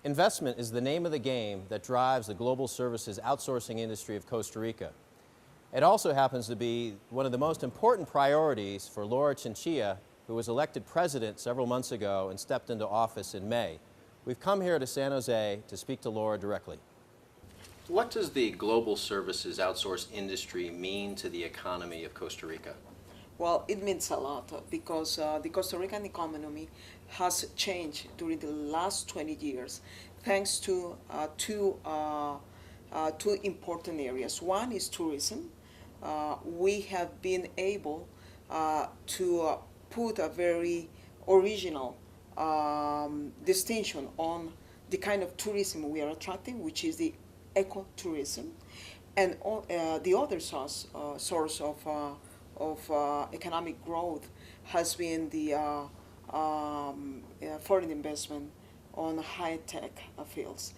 Investment is the name of the game that drives the global services outsourcing industry of Costa Rica. It also happens to be one of the most important priorities for Laura Chinchilla, who was elected president several months ago and stepped into office in May. We've come here to San Jose to speak to Laura directly. What does the global services outsource industry mean to the economy of Costa Rica? Well, it means a lot because the Costa Rican economy has changed during the last 20 years thanks to two important areas. One is tourism. We have been able to put a very original distinction on the kind of tourism we are attracting, which is the ecotourism, and the other source of economic growth has been the foreign investment on high-tech fields.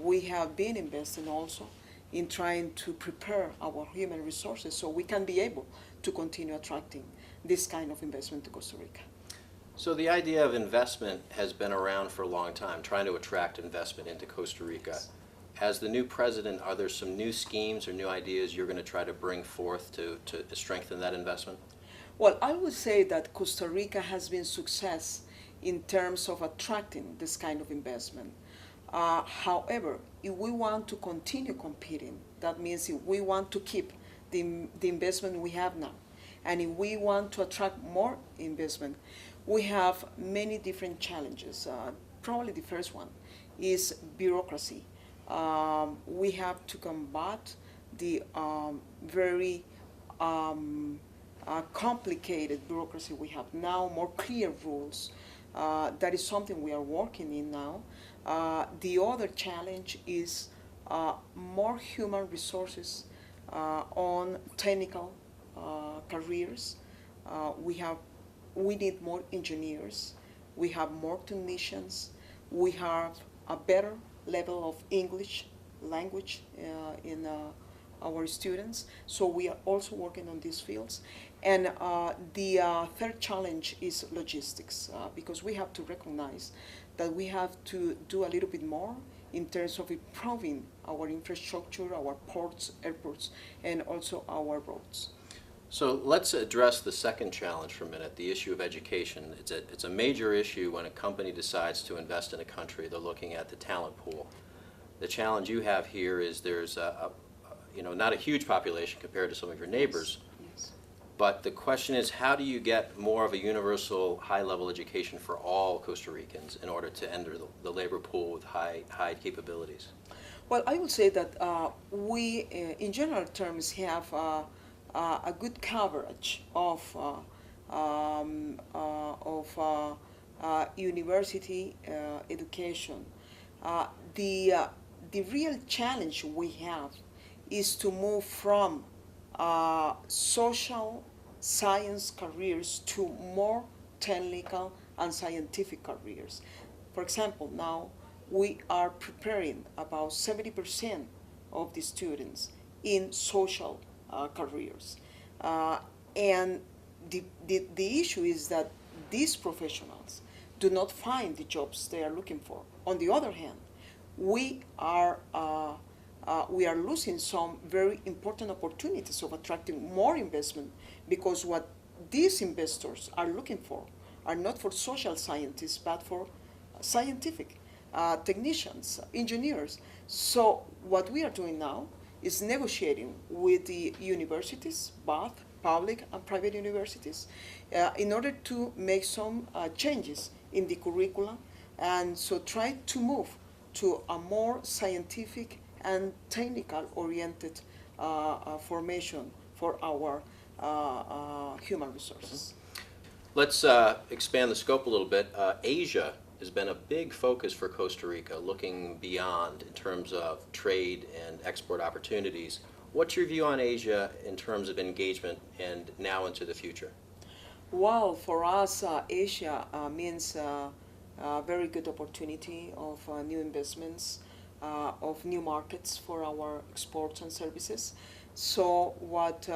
We have been investing also in trying to prepare our human resources so we can be able to continue attracting this kind of investment to Costa Rica. So the idea of investment has been around for a long time, trying to attract investment into Costa Rica. As the new president, are there some new schemes or new ideas you're going to try to bring forth to strengthen that investment? Well, I would say that Costa Rica has been success in terms of attracting this kind of investment. However, if we want to continue competing, that means if we want to keep the investment we have now, and if we want to attract more investment, we have many different challenges. Probably the first one is bureaucracy. We have to combat the very complicated bureaucracy we have now, more clear rules. That is something we are working in now. The other challenge is more human resources on technical careers. We need more engineers. We have more technicians. We have a better level of English language in our students. So we are also working on these fields. And the third challenge is logistics, because we have to recognize that we have to do a little bit more in terms of improving our infrastructure, our ports, airports, and also our roads. So let's address the second challenge for a minute, the issue of education. It's a major issue when a company decides to invest in a country. They're looking at the talent pool. The challenge you have here is there's not a huge population compared to some of your neighbors. Yes. But the question is, how do you get more of a universal high-level education for all Costa Ricans in order to enter the labor pool with high capabilities? Well, I would say that we, in general terms, have a good coverage of university education. The real challenge we have is to move from social science careers to more technical and scientific careers. For example, now we are preparing about 70% of the students in social careers. And the issue is that these professionals do not find the jobs they are looking for. On the other hand, we are losing some very important opportunities of attracting more investment, because what these investors are looking for are not for social scientists but for scientific technicians, engineers. So what we are doing now is negotiating with the universities, both public and private universities, in order to make some changes in the curriculum, and so try to move to a more scientific and technical oriented formation for our human resources. Let's expand the scope a little bit. Asia has been a big focus for Costa Rica, looking beyond in terms of trade and export opportunities. What's your view on Asia in terms of engagement and now into the future? Well, for us, Asia means a very good opportunity of new investments, of new markets for our exports and services. So what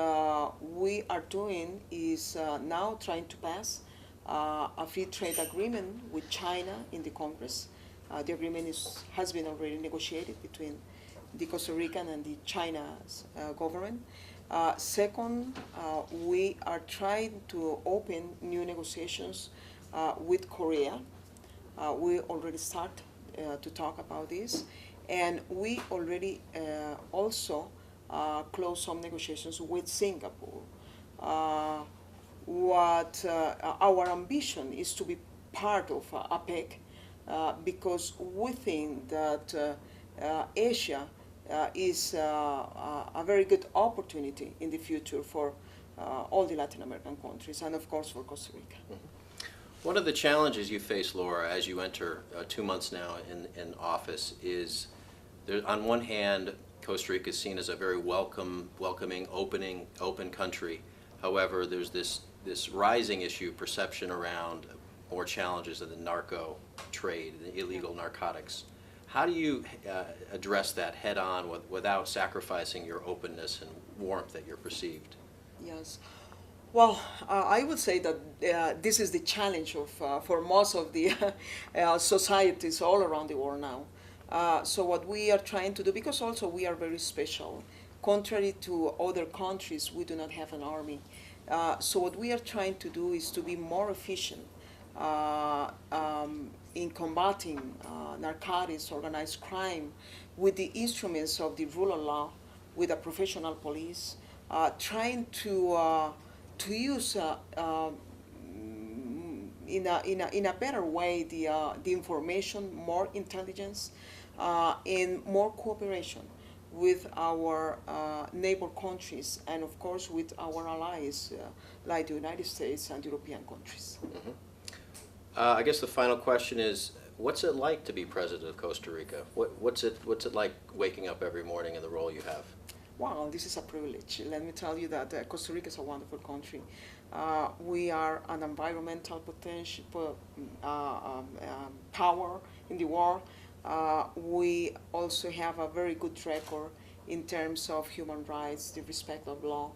we are doing is now trying to pass a free trade agreement with China in the Congress. The agreement has been already negotiated between the Costa Rican and the China's government. Second, we are trying to open new negotiations with Korea. We already start to talk about this, and we already also closed some negotiations with Singapore. Our ambition is to be part of APEC because we think that Asia is a very good opportunity in the future for all the Latin American countries and, of course, for Costa Rica. Mm-hmm. One of the challenges you face, Laura, as you enter 2 months now in office is, there, on one hand, Costa Rica is seen as a very welcoming, open country. However, there's this rising issue, perception around more challenges of the narco trade, the illegal narcotics. How do you address that head on without sacrificing your openness and warmth that you're perceived? Yes. Well, I would say that this is the challenge for most of the societies all around the world now. So what we are trying to do, because also we are very special, contrary to other countries, we do not have an army. So what we are trying to do is to be more efficient in combating narcotics, organized crime, with the instruments of the rule of law, with a professional police, trying to use in a better way the information, more intelligence, and more cooperation with our neighbor countries, and of course with our allies like the United States and European countries. Mm-hmm. I guess the final question is, what's it like to be president of Costa Rica? What's it like waking up every morning in the role you have? Wow, this is a privilege. Let me tell you that Costa Rica is a wonderful country. We are an environmental potential power in the world. We also have a very good record in terms of human rights, the respect of law.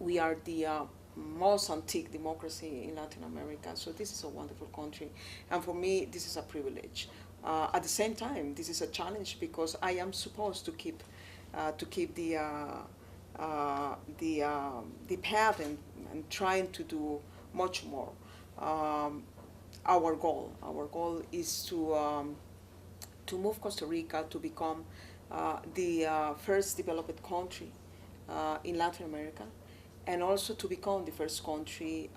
We are the most antique democracy in Latin America, so this is a wonderful country. And for me, this is a privilege. At the same time, this is a challenge because I am supposed to keep the path and trying to do much more. Our goal is to move Costa Rica to become the first developed country in Latin America, and also to become the first country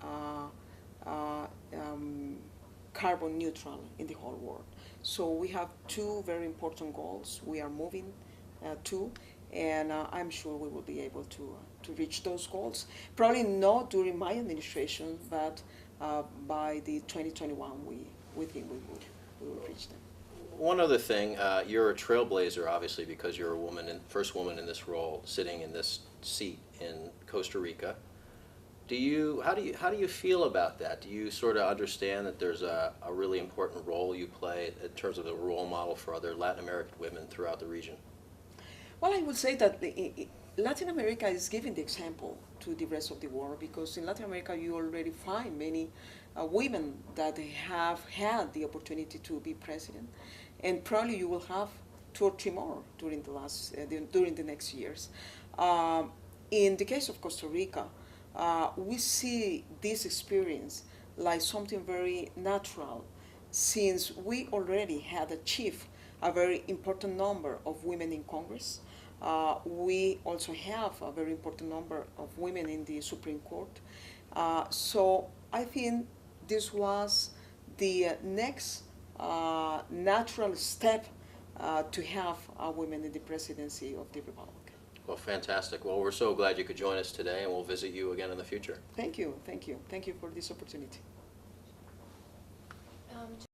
carbon neutral in the whole world. So we have two very important goals we are moving to, and I'm sure we will be able to reach those goals. Probably not during my administration, but by the 2021, we think we will reach them. One other thing, you're a trailblazer, obviously, because you're a woman, first woman in this role, sitting in this seat in Costa Rica. How do you feel about that? Do you sort of understand that there's a really important role you play in terms of a role model for other Latin American women throughout the region? Well, I would say that Latin America is giving the example to the rest of the world, because in Latin America you already find many women that have had the opportunity to be president, and probably you will have 2 or 3 more during the next years. In the case of Costa Rica, we see this experience like something very natural, since we already had achieved a very important number of women in Congress. We also have a very important number of women in the Supreme Court. So I think this was the next natural step to have women in the presidency of the Republic. Well, fantastic. Well, we're so glad you could join us today, and we'll visit you again in the future. Thank you, thank you. Thank you for this opportunity.